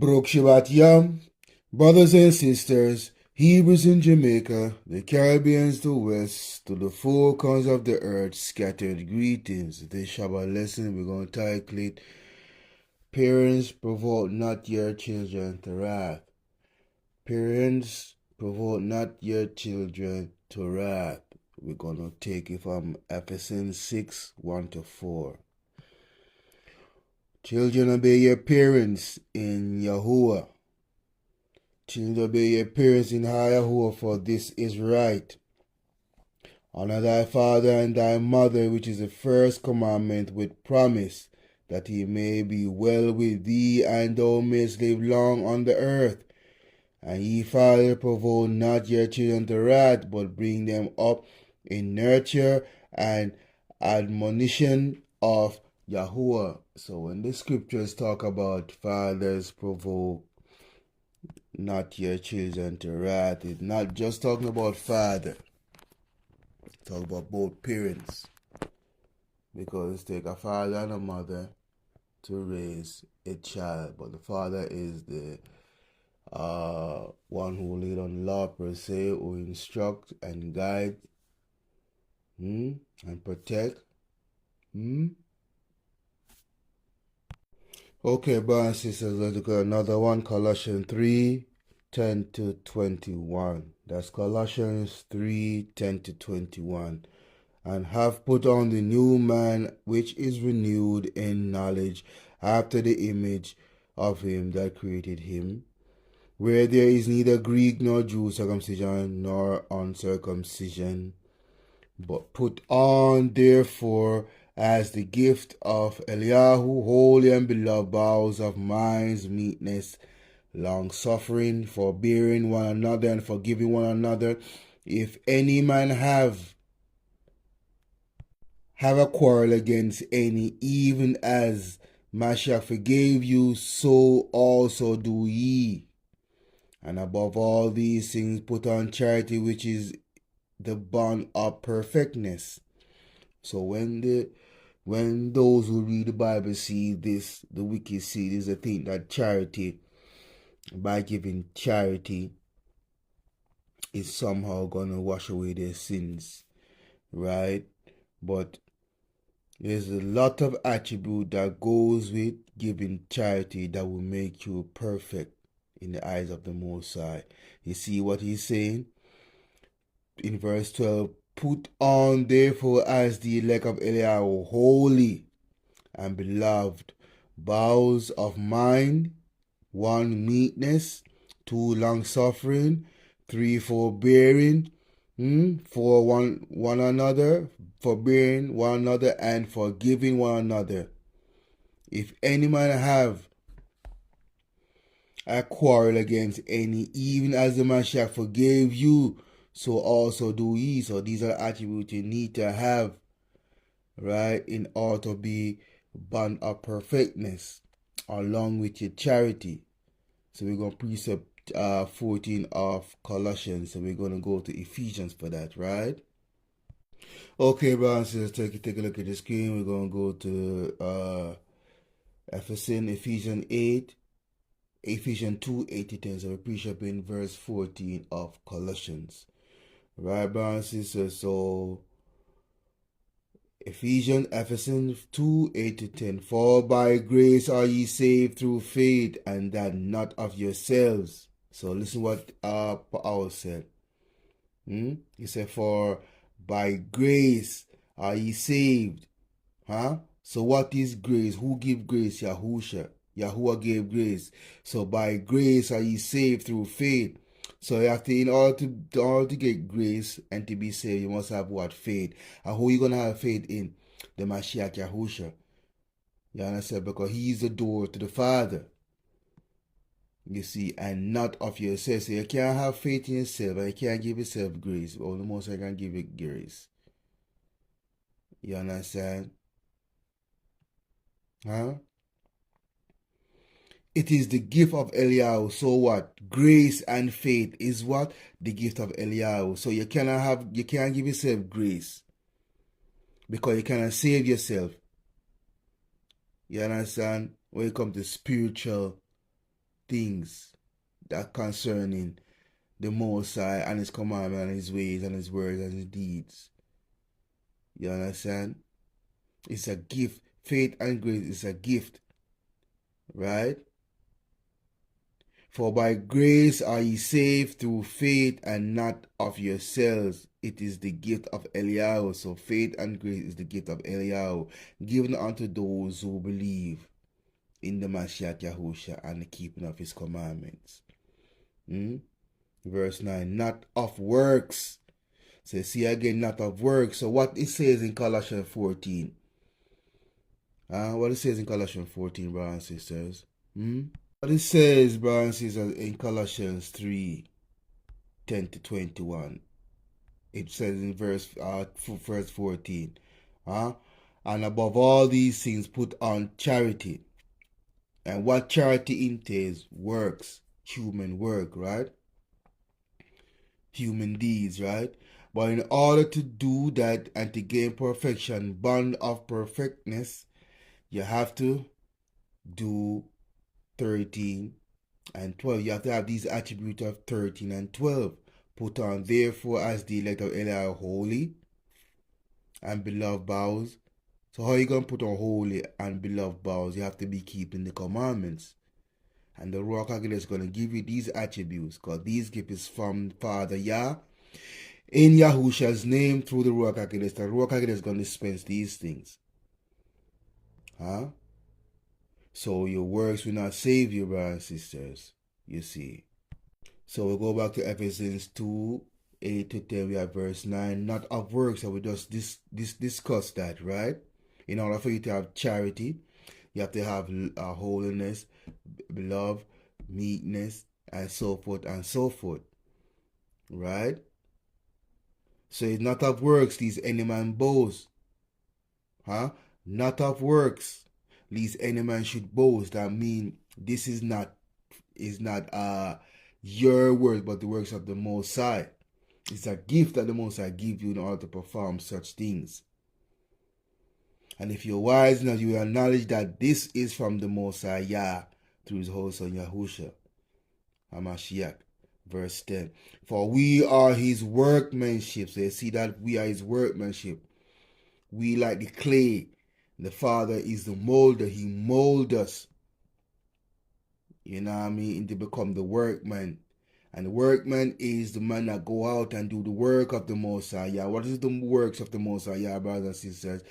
Mabruk Shabbat Yom, brothers and sisters, Hebrews in Jamaica, the Caribbeans to west, to the four corners of the earth, scattered greetings. This Shabbat lesson we're going to title it, Parents, Provoke not your children to wrath. Parents, provoke not your children to wrath. We're going to take it from Ephesians 6, 1-4. Children, obey your parents in Yahuwah. Children, obey your parents in Yahuwah, for this is right. Honor thy father and thy mother, which is the first commandment with promise, that he may be well with thee, and thou mayest live long on the earth. And ye fathers, provoke not your children to wrath, but bring them up in nurture and admonition of Yahuwah. So when the scriptures talk about fathers, provoke not your children to wrath, it's not just talking about father. It's talking about both parents. Because it takes a father and a mother to raise a child. But the father is the one who lead on law per se, who instruct and guide and protect. Okay, brothers and sisters, let's look at another one, Colossians 3:10-21. That's Colossians 3:10-21. And have put on the new man, which is renewed in knowledge after the image of him that created him, where there is neither Greek nor Jew, circumcision nor uncircumcision, but put on therefore as the gift of Eliyahu, holy and beloved, bowels of minds, meekness, long suffering, forbearing one another, and forgiving one another. If any man have a quarrel against any, even as Mashiach forgave you, so also do ye. And above all these things, put on charity, which is the bond of perfectness. So when those who read the Bible see this, the wicked see this, they think that charity, by giving charity, is somehow gonna wash away their sins, right? But there's a lot of attribute that goes with giving charity that will make you perfect in the eyes of the Most High. You see what he's saying? In verse 12, put on therefore as the elect of Eliyahu, holy and beloved, bowels of mind, 1 meekness, 2 long suffering, 3 forbearing, 4 one another, forbearing one another, and forgiving one another. If any man have a quarrel against any, even as the Mashiach forgave you, so also do ye. So these are attributes you need to have, right, in order to be bond of perfectness, along with your charity. So we're going to precept 14 of Colossians. So we're going to go to Ephesians for that, right? Okay, brothers and sisters, take a look at the screen. We're going to go to Ephesians 8, Ephesians 2:8-10. So we precept in verse 14 of Colossians. Right, brothers and sisters, so Ephesians 2:8-10. For by grace are ye saved through faith, and that not of yourselves. So listen what Paul said. He said, for by grace are ye saved. So what is grace? Who give grace? Yahusha. Yahuwah gave grace. So by grace are ye saved through faith. So you have to, in order to get grace and to be saved, you must have what? Faith. And who are you going to have faith in? The Mashiach Yahusha. You understand? Because he is the door to the Father. You see, and not of yourself. So you can't have faith in yourself, and you can't give yourself grace. Or the most I can give it grace. You understand? It is the gift of Eliyahu. So what? Grace and faith is what? The gift of Eliyahu. So you can't give yourself grace, because you cannot save yourself. You understand? When it comes to spiritual things that concerning the Most High and His commandment and His ways and His words and His deeds. You understand? It's a gift. Faith and grace is a gift, right? For by grace are ye saved through faith, and not of yourselves. It is the gift of Eliyahu. So faith and grace is the gift of Eliyahu, given unto those who believe in the Mashiach Yahusha and the keeping of his commandments. Verse 9, not of works. So see again, not of works. So what it says in Colossians 14. What it says in Colossians 14, brothers and sisters. What it says, brothers and sisters, in Colossians 3, 10 to 21. It says in verse 14. And above all these things, put on charity. And what charity entails? Works. Human work, right? Human deeds, right? But in order to do that and to gain perfection, bond of perfectness, you have to do 13 and 12. You have to have these attributes of 13 and 12. Put on therefore as the elect of Eli holy and beloved vows. So how are you going to put on holy and beloved vows? You have to be keeping the commandments. And the Ruach HaKodesh is going to give you these attributes, because these gifts from Father Yah in Yahusha's name through the Ruach HaKodesh. The Ruach HaKodesh is going to dispense these things. So your works will not save you, brothers and sisters. You see. So we'll go back to Ephesians 2, 8 to 10. We have verse 9. Not of works. So we just discuss that, right? In order for you to have charity, you have to have holiness, love, meekness, and so forth and so forth. Right? So it's not of works, lest any man boast. Not of works, lest any man should boast. That means this is not your work, but the works of the Most High. It's a gift that the Most High gives you in order to perform such things. And if you're wise enough, you will acknowledge that this is from the Most High Yah through his Holy Son Yahusha HaMashiach. Verse 10. For we are his workmanship. So you see that we are his workmanship. We like the clay. The Father is the molder. He molds us. You know what I mean? To become the workman. And the workman is the man that go out and do the work of the Most High Yah. What is the works of the Most High Yah, brothers and sisters?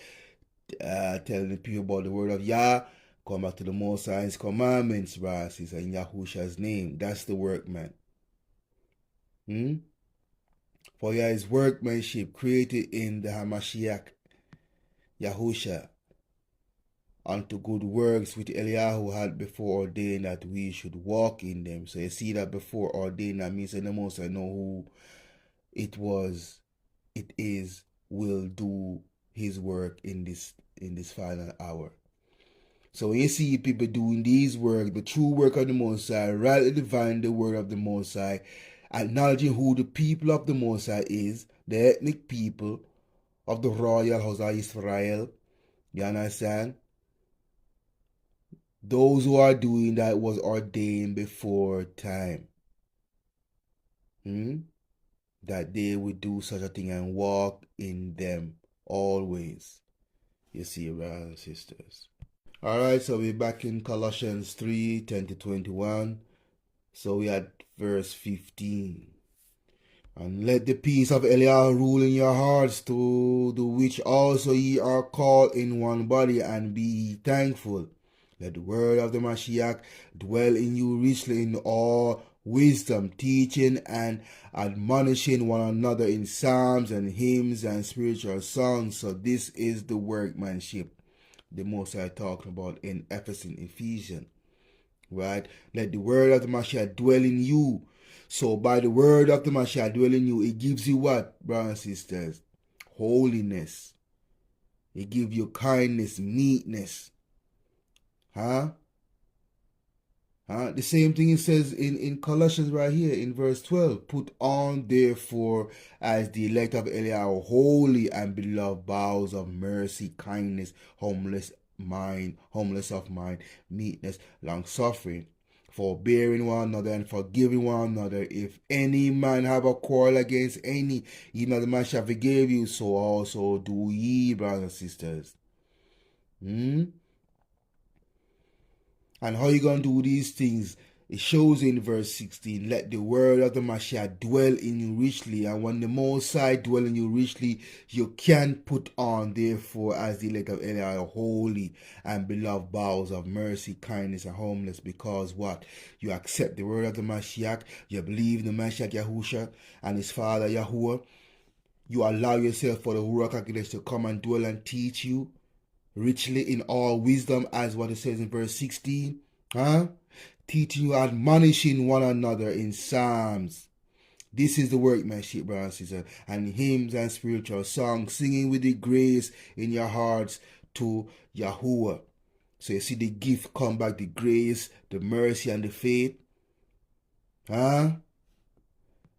Telling the people about the word of Yah. Come back to the Most High's commandments, brothers and sisters, in Yahusha's name. That's the workman. For Yah is workmanship created in the Hamashiach Yahusha unto good works which Eliyahu had before ordained that we should walk in them. So you see that before ordained, that means the Most High know who it is, will do his work in this final hour. So when you see people doing these work, the true work of the Most High, rightly divine the word of the Most High, acknowledging who the people of the Most High is, the ethnic people of the royal house of Israel. You understand? Those who are doing that was ordained before time. That they would do such a thing and walk in them always. You see, brothers and sisters. Alright, so we're back in Colossians 3, 10 to 21. So we had verse 15. And let the peace of Eliah rule in your hearts, to the which also ye are called in one body, and be ye thankful. Let the word of the Mashiach dwell in you richly in all wisdom, teaching and admonishing one another in psalms and hymns and spiritual songs. So this is the workmanship the Most High talking about in Ephesians. Right? Let the word of the Mashiach dwell in you. So by the word of the Mashiach dwell in you, it gives you what, brothers and sisters? Holiness. It gives you kindness, meekness. The same thing it says in Colossians right here in verse 12. Put on therefore as the elect of Eliah holy and beloved bowels of mercy, kindness, humbleness of mind, meekness, long suffering, forbearing one another and forgiving one another. If any man have a quarrel against any, even as the man shall forgive you, so also do ye, brothers and sisters. Hmm? And how you going to do these things? It shows in verse 16, let the word of the Mashiach dwell in you richly. And when the Most High dwell in you richly, you can put on, therefore, as the elect of Eli, holy and beloved bowels of mercy, kindness, and homeless. Because what? You accept the word of the Mashiach, you believe in the Mashiach Yahusha and his father Yahuwah. You allow yourself for the Ruach HaKodesh to come and dwell and teach you richly in all wisdom, as what it says in verse 16. Huh? Teaching you, admonishing one another in psalms. This is the workmanship, brothers and sisters, and hymns and spiritual songs, singing with the grace in your hearts to Yahuwah. So you see the gift come back, the grace, the mercy, and the faith. Huh?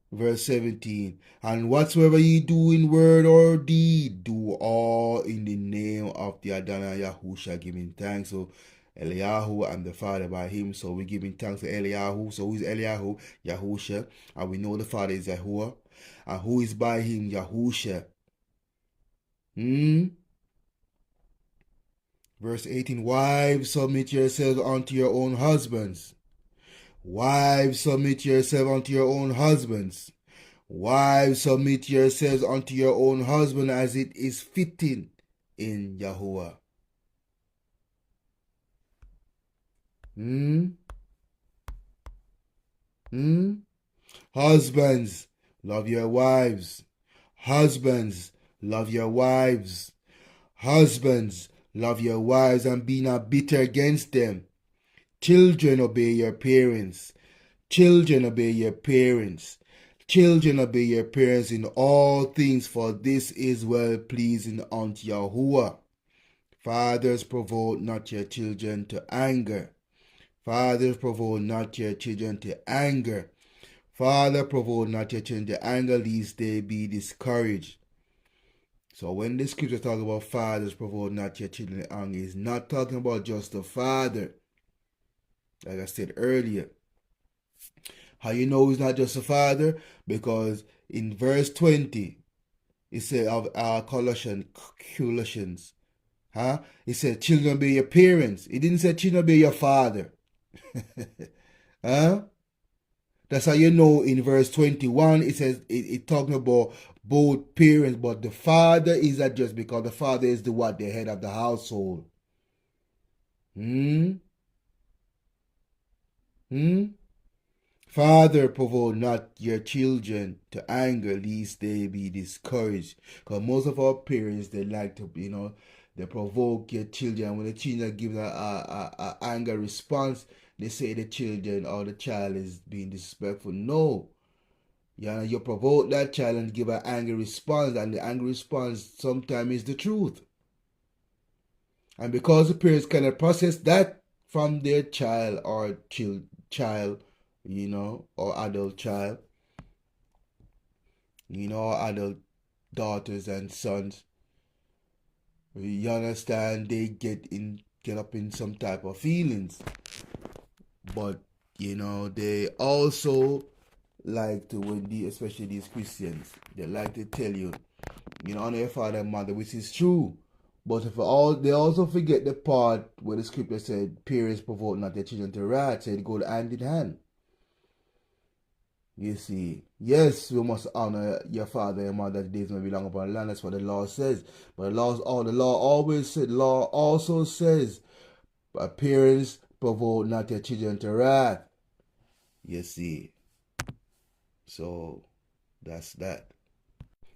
Verse 17, and whatsoever ye do in word or deed, do all in the name of the Adonai Yahusha, giving thanks. So Eliyahu and the Father by him. So we're giving thanks to Eliyahu. So who is Eliyahu? Yahusha. And we know the Father is Yahuwah. And who is by him? Yahusha. Verse 18, wives, submit yourselves unto your own husbands. Wives, submit yourselves unto your own husbands. Wives, submit yourselves unto your own husband as it is fitting in Yahuwah. Husbands, love your wives. Husbands, love your wives. Husbands, love your wives and be not bitter against them. Children, obey your parents. Children, obey your parents. Children, obey your parents in all things, for this is well pleasing unto Yahuwah. Fathers, provoke not your children to anger. Fathers, provoke not your children to anger. Father, provoke not your children to anger, lest they be discouraged. So when the scripture talks about fathers, provoke not your children to anger, it's not talking about just the father. Like I said earlier. How you know he's not just a father? Because in verse 20, it said of Colossians, huh? It said, children obey your parents. It didn't say children obey your father. Huh? That's how you know in verse 21, it says, it talking about both parents, but the father is not just because the father is the what? The head of the household. Father, provoke not your children to anger, lest they be discouraged. Because most of our parents, they like to, they provoke your children. When the children give a anger response, they say the children or the child is being disrespectful. No. You provoke that child and give an angry response, and the angry response sometimes is the truth. And because the parents cannot process that from their child or child, or adult child, or adult daughters and sons, you understand, they get up in some type of feelings. But they also like to, especially these Christians, they like to tell you, honor your father and mother, which is true. But they also forget the part where the scripture said, parents provoke not their children to wrath, so it goes hand in hand. You see, yes, we must honor your father and mother, the days may be long upon the land. That's what the law says. But the law also says, parents provoke not their children to wrath. You see, so that's that.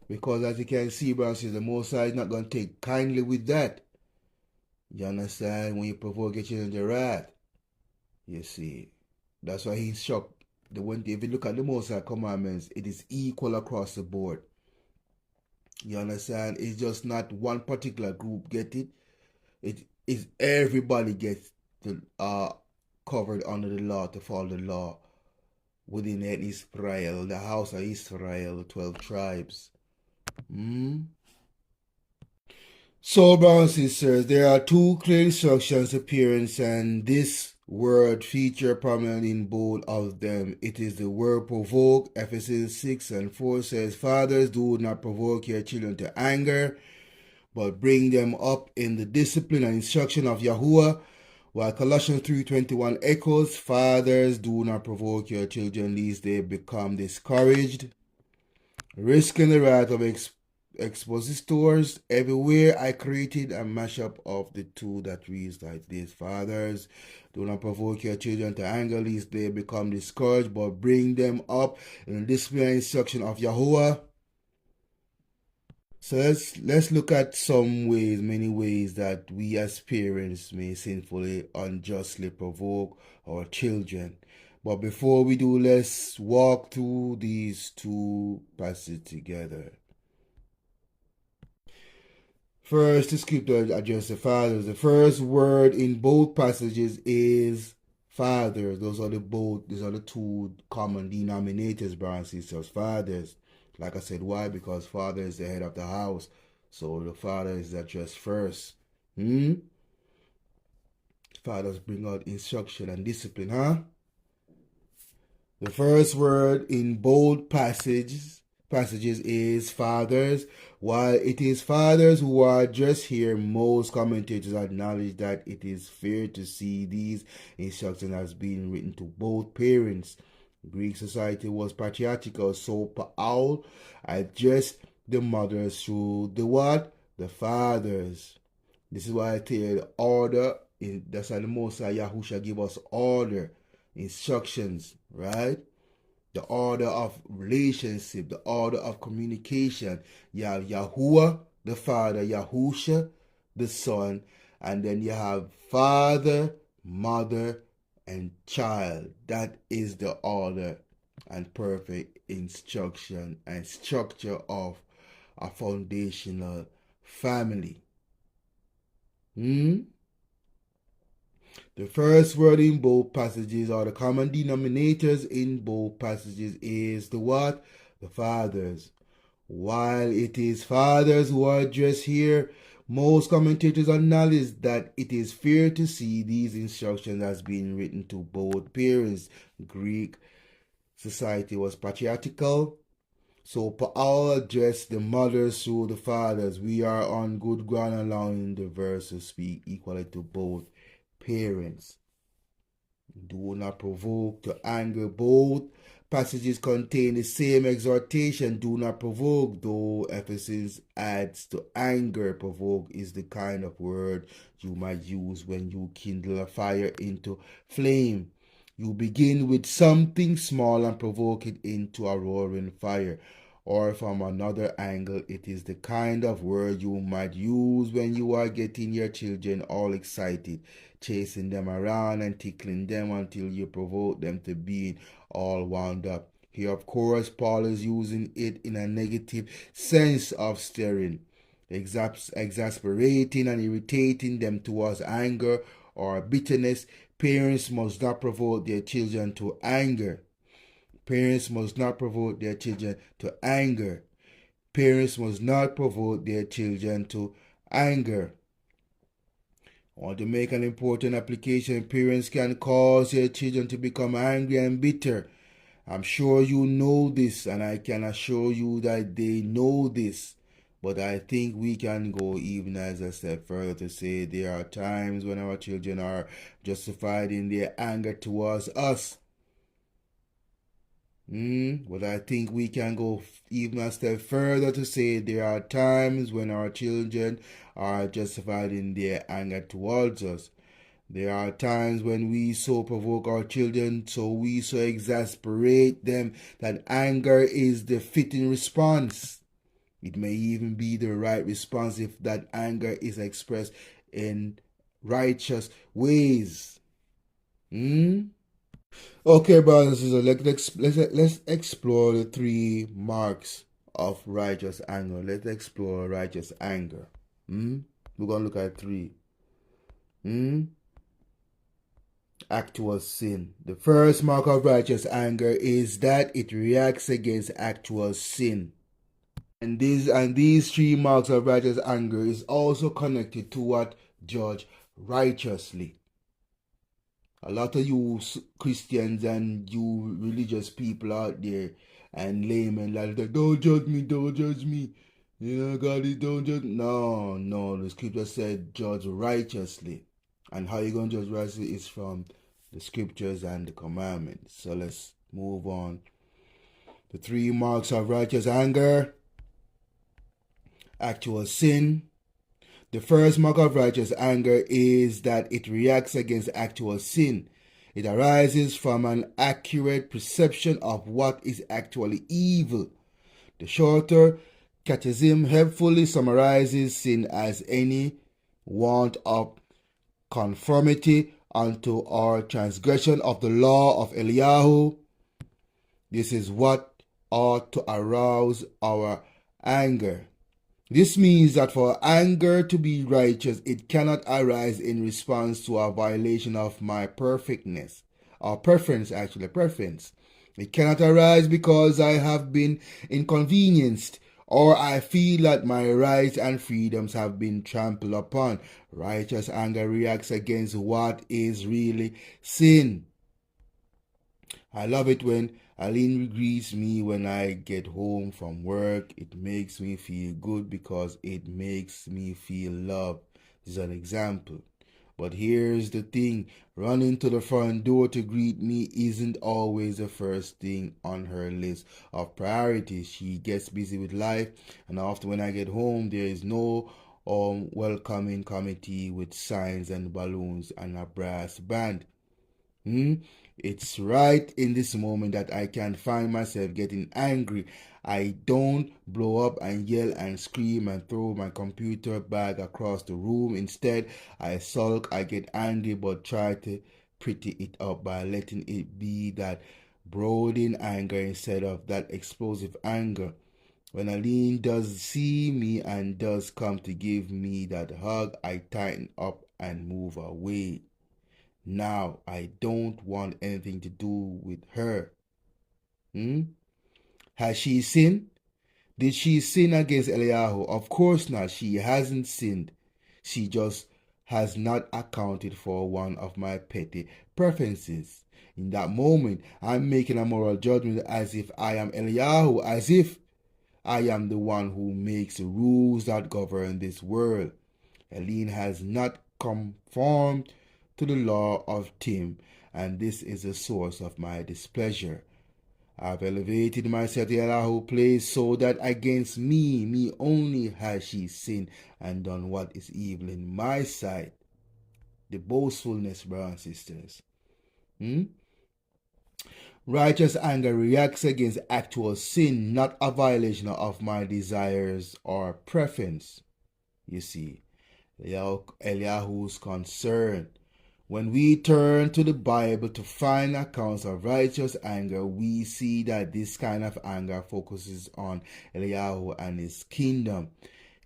Because as you can see, brothers, the Most High is not going to take kindly with that. You understand? When you provoke your children to wrath, you see, that's why he's shocked. If you look at the Most High commandments, it is equal across the board. You understand? It's just not one particular group get it. It is everybody gets covered under the law to follow the law within Israel, the house of Israel, the 12 tribes. So, brothers and sisters, there are two clear instructions to parents, and this word feature prominently in both of them. It is the word provoke. Ephesians 6:4 says, Fathers, do not provoke your children to anger, but bring them up in the discipline and instruction of Yahuwah. While Colossians 3:21 echoes, Fathers, do not provoke your children lest they become discouraged. Risking the wrath of expositors, everywhere I created a mashup of the two that reads like this. Fathers, do not provoke your children to anger lest they become discouraged, but bring them up in the discipline and instruction of Yahuwah. So let's look at many ways that we as parents may sinfully, unjustly provoke our children. But before we do, let's walk through these two passages together. First, the scripture addresses the fathers. The first word in both passages is fathers. Those are the two common denominators, brothers and sisters. Fathers. Like I said, why? Because father is the head of the house. So the father is addressed first. Fathers bring out instruction and discipline, huh? The first word in both passages is fathers. While it is fathers who are addressed here, most commentators acknowledge that it is fair to see these instructions as being written to both parents. Greek society was patriarchal, so Paul addressed the mothers through the what? The fathers. This is why I tell you the order. That's why the Most High Yahusha give us order, instructions, right? The order of relationship, the order of communication. You have Yahuwah, the Father, Yahusha, the Son, and then you have father, mother, and child. That is the order and perfect instruction and structure of a foundational family. The first word in both passages, or the common denominators in both passages, is the what? The fathers. While it is fathers who are addressed here, most commentators acknowledge that it is fair to see these instructions as being written to both parents. Greek society was patriarchal, so Paul addressed the mothers through the fathers. We are on good ground allowing the verse to speak equally to both parents. Do not provoke to anger. Both passages contain the same exhortation. Do not provoke, though Ephesus adds to anger. Provoke is the kind of word you might use when you kindle a fire into flame. You begin with something small and provoke it into a roaring fire. Or from another angle, it is the kind of word you might use when you are getting your children all excited, chasing them around and tickling them until you provoke them to being all wound up. Here, of course, Paul is using it in a negative sense of stirring, exasperating and irritating them towards anger or bitterness. Parents must not provoke their children to anger. Parents must not provoke their children to anger. Parents must not provoke their children to anger. I want to make an important application. Parents can cause their children to become angry and bitter. I'm sure you know this, and I can assure you that they know this. But I think we can go even as a step further to say there are times when our children are justified in their anger towards us. But I think we can go even a step further to say there are times when our children are justified in their anger towards us. There are times when we so provoke our children, so we so exasperate them that anger is the fitting response. It may even be the right response if that anger is expressed in righteous ways. Okay, brothers and sisters, let's explore the three marks of righteous anger. Let's explore righteous anger. We're going to look at three. Actual sin. The first mark of righteous anger is that it reacts against actual sin. And these three marks of righteous anger is also connected to what? Judge righteously. A lot of you Christians and you religious people out there and laymen like, don't judge me, don't judge me. You know, God is don't judge. No, no, the scripture said judge righteously. And how you going to judge righteously is from the scriptures and the commandments. So let's move on. The 3 marks of righteous anger: actual sin. The first mark of righteous anger is that it reacts against actual sin. It arises from an accurate perception of what is actually evil. The shorter catechism helpfully summarizes sin as any want of conformity unto or transgression of the law of Eliyahu. This is what ought to arouse our anger. This means that for anger to be righteous, it cannot arise in response to a violation of my perfectness, or preference. It cannot arise because I have been inconvenienced, or I feel that my rights and freedoms have been trampled upon. Righteous anger reacts against what is really sin. I love it when Aline greets me when I get home from work. It makes me feel good because it makes me feel loved. This is an example. But here's the thing, running to the front door to greet me isn't always the first thing on her list of priorities. She gets busy with life, and often when I get home, there is no welcoming committee with signs and balloons and a brass band. It's right in this moment that I can find myself getting angry. I don't blow up and yell and scream and throw my computer bag across the room. Instead, I sulk, I get angry, but try to pretty it up by letting it be that brooding anger instead of that explosive anger. When Aline does see me and does come to give me that hug, I tighten up and move away. Now I don't want anything to do with her. Has she sinned? Did she sin against Eliyahu? Of course not. She hasn't sinned. She just has not accounted for one of my petty preferences. In that moment, I'm making a moral judgment as if I am Eliyahu, as if I am the one who makes the rules that govern this world. Aline has not conformed to the law of Tim, and this is the source of my displeasure. I've elevated myself to Eliyahu's place so that against me only has she sinned and done what is evil in my sight. The boastfulness, brothers and sisters. Righteous anger reacts against actual sin, not a violation of my desires or preference. You see, Eliyahu's concern. When we turn to the Bible to find accounts of righteous anger, we see that this kind of anger focuses on Eliyahu and his kingdom,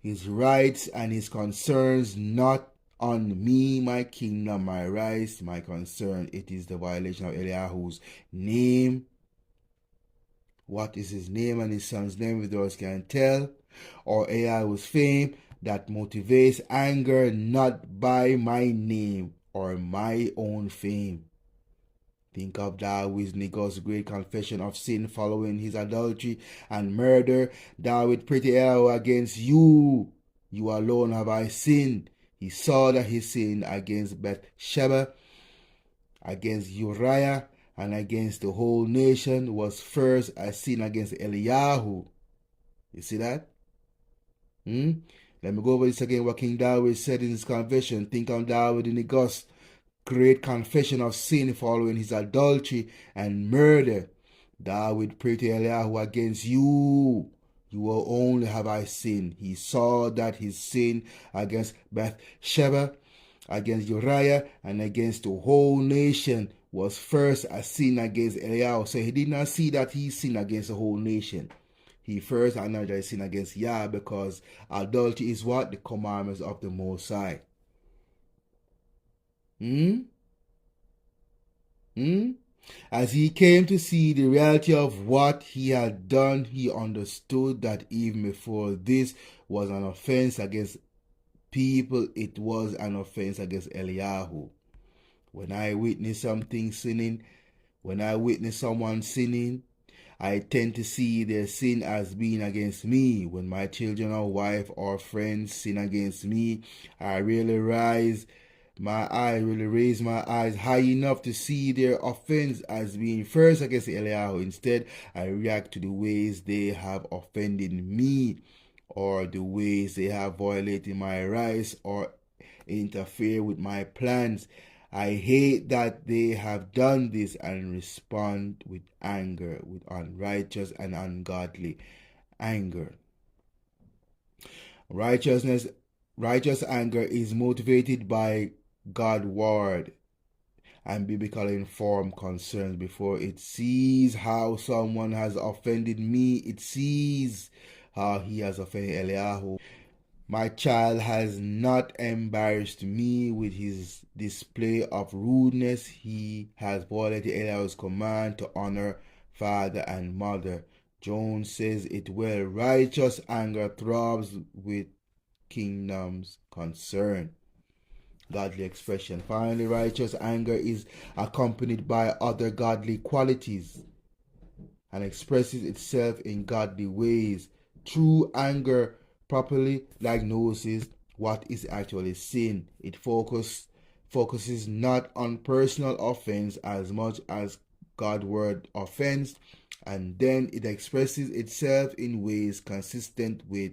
his rights and his concerns, not on me, my kingdom, my rights, my concern. It is the violation of Eliyahu's name. What is his name and his son's name, if those can tell, or Eliyahu's fame that motivates anger, not by my name or my own fame. Think of David's Negos' great confession of sin following his adultery and murder. David prayed to Eliyahu, against you alone have I sinned. He saw that he sinned against Bathsheba, against Uriah, and against the whole nation was first a sin against Eliyahu. You see that? Let me go over this again, what King David said in his confession. Think of David in Negos' great confession of sin following his adultery and murder. David prayed to Eliyahu, against you only have I sinned. He saw that his sin against Bathsheba, against Uriah, and against the whole nation was first a sin against Eliyahu. So he did not see that he sinned against the whole nation. He first acknowledged sin against Yah, because adultery is what? The commandments of the Most High. As he came to see the reality of what he had done, he understood that even before this was an offense against people, it was an offense against Eliyahu. When I witness something sinning, when I witness someone sinning, I tend to see their sin as being against me. When my children or wife or friends sin against me, I really raise my eyes high enough to see their offense as being first against Eliyahu. Instead, I react to the ways they have offended me, or the ways they have violated my rights or interfere with my plans. I hate that they have done this and respond with anger, with unrighteous and ungodly anger. Righteousness, righteous anger is motivated by God's word and biblical informed concerns. Before it sees how someone has offended me, it sees how he has offended Eliyahu. My child has not embarrassed me with his display of rudeness. He has violated Eliyahu's command to honor father and mother. Jones says it well. Righteous anger throbs with kingdom's concern. Godly expression. Finally, righteous anger is accompanied by other godly qualities and expresses itself in godly ways. True anger properly diagnoses what is actually sin. It focuses not on personal offense as much as God's word offense, and then it expresses itself in ways consistent with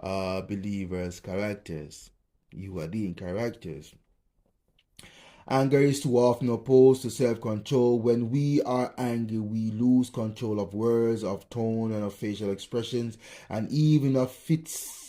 believers' characters. You are the characters. Anger is too often opposed to self-control. When we are angry, we lose control of words, of tone, and of facial expressions, and even of fits.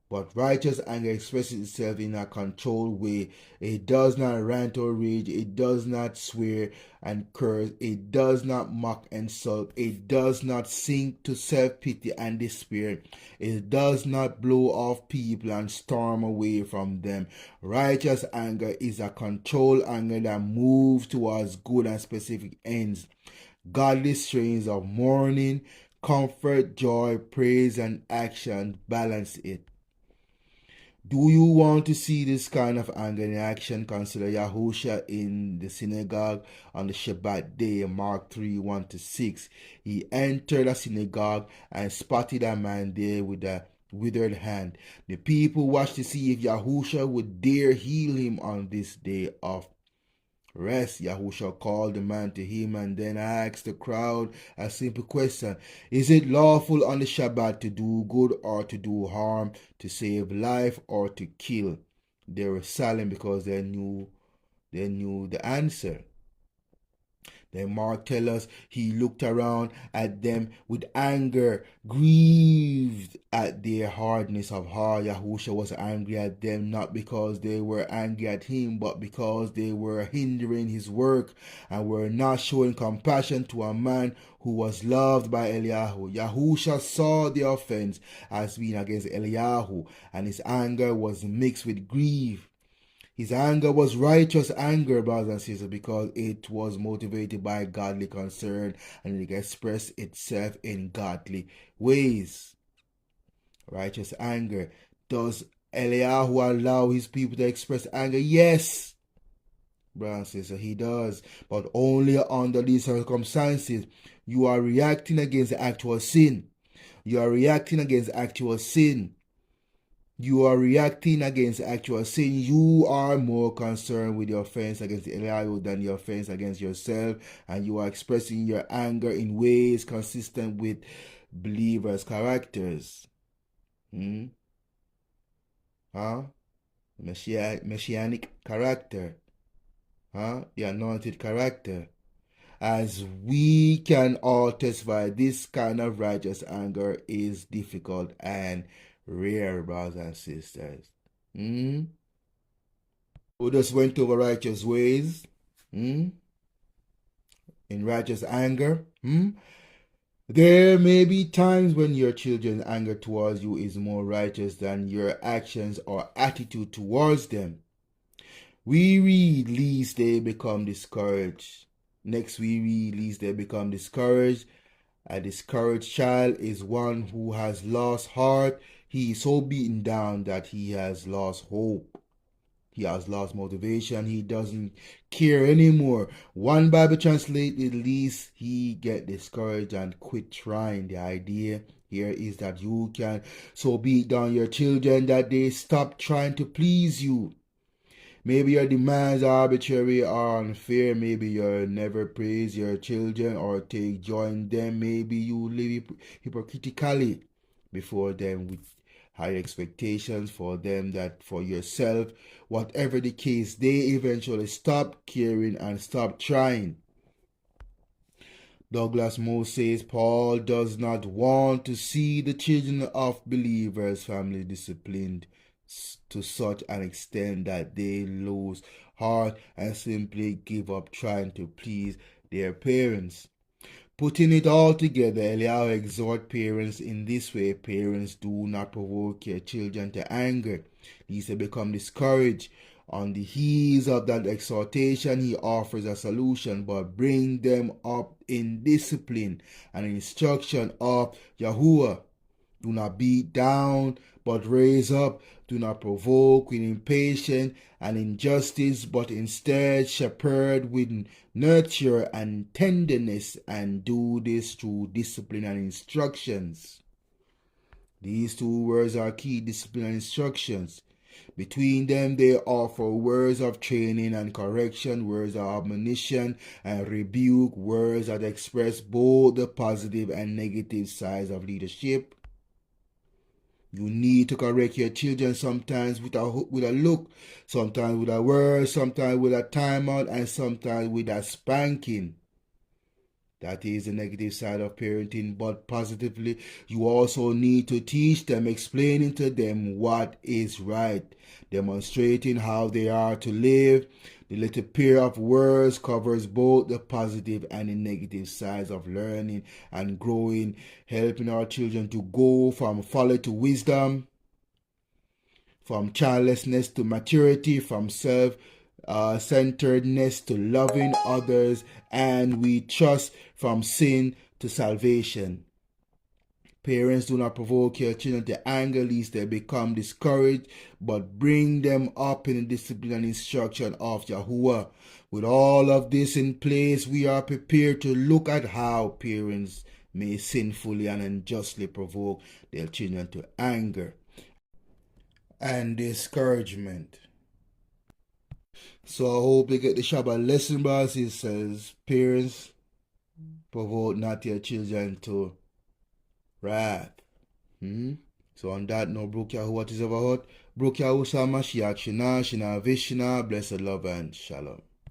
But righteous anger expresses itself in a controlled way. It does not rant or rage. It does not swear and curse. It does not mock and insult. It does not sink to self-pity and despair. It does not blow off people and storm away from them. Righteous anger is a controlled anger that moves towards good and specific ends. Godly strains of mourning, comfort, joy, praise, and action balance it. Do you want to see this kind of anger in action? Consider Yahusha in the synagogue on the Shabbat day, Mark 3, 1-6. He entered a synagogue and spotted a man there with a withered hand. The people watched to see if Yahusha would dare heal him on this day of rest. Yahusha called the man to him and then asked the crowd a simple question. Is it lawful on the Shabbat to do good or to do harm, to save life or to kill? They were silent because they knew the answer. Then Mark tells us he looked around at them with anger, grieved at their hardness of heart. Yahusha was angry at them not because they were angry at him, but because they were hindering his work and were not showing compassion to a man who was loved by Eliyahu. Yahusha saw the offense as being against Eliyahu, and his anger was mixed with grief. His anger was righteous anger, brothers and sisters, because it was motivated by godly concern and it expressed itself in godly ways. Righteous anger. Does Eliyahu allow his people to express anger? Yes, brothers and sisters, he does, but only under these circumstances. You are reacting against actual sin. You are reacting against actual sin. You are reacting against actual sin. You are more concerned with your offense against Eliyahu than your offense against yourself, and you are expressing your anger in ways consistent with believers' characters. Messianic character. The anointed character. As we can all testify, this kind of righteous anger is difficult and rare, brothers and sisters. We just went over righteous ways. In righteous anger. There may be times when your children's anger towards you is more righteous than your actions or attitude towards them. We read, lest they become discouraged. Next, we read, lest they become discouraged. A discouraged child is one who has lost heart. He is so beaten down that he has lost hope. He has lost motivation. He doesn't care anymore. One Bible translated least he get discouraged and quit trying. The idea here is that you can so beat down your children that they stop trying to please you. Maybe your demands are arbitrary or unfair. Maybe you never praise your children or take joy in them. Maybe you live hypocritically before them with high expectations for them that for yourself. Whatever the case, they eventually stop caring and stop trying. Douglas Moore says Paul does not want to see the children of believers' family disciplined to such an extent that they lose heart and simply give up trying to please their parents. Putting it all together, Eliyahu exhorts parents in this way. Parents, do not provoke your children to anger, lest they become discouraged. On the heels of that exhortation, he offers a solution, but bring them up in discipline and instruction of Yahuwah. Do not beat down, but raise up. Do not provoke with impatience and injustice, but instead shepherd with nurture and tenderness, and do this through discipline and instructions. These two words are key: discipline and instructions. Between them, they offer words of training and correction, words of admonition and rebuke, words that express both the positive and negative sides of leadership. You need to correct your children sometimes with a look, sometimes with a word, sometimes with a timeout, and sometimes with a spanking. That is the negative side of parenting, but positively, you also need to teach them, explaining to them what is right, demonstrating how they are to live. The little pair of words covers both the positive and the negative sides of learning and growing, helping our children to go from folly to wisdom, from childlessness to maturity, from self-centeredness to loving others, and we trust from sin to salvation. Parents, do not provoke your children to anger lest they become discouraged, but bring them up in the discipline and instruction of Yahuwah. With all of this in place, we are prepared to look at how parents may sinfully and unjustly provoke their children to anger and discouragement. So I hope they get the Shabbat lesson, brothers. It says, parents, provoke not your children to wrath. So on that note, Bruk Yahuwah is overhot. Bruk Yahuwah Mashiach Shina, Shina Vishna, blessed love and shalom.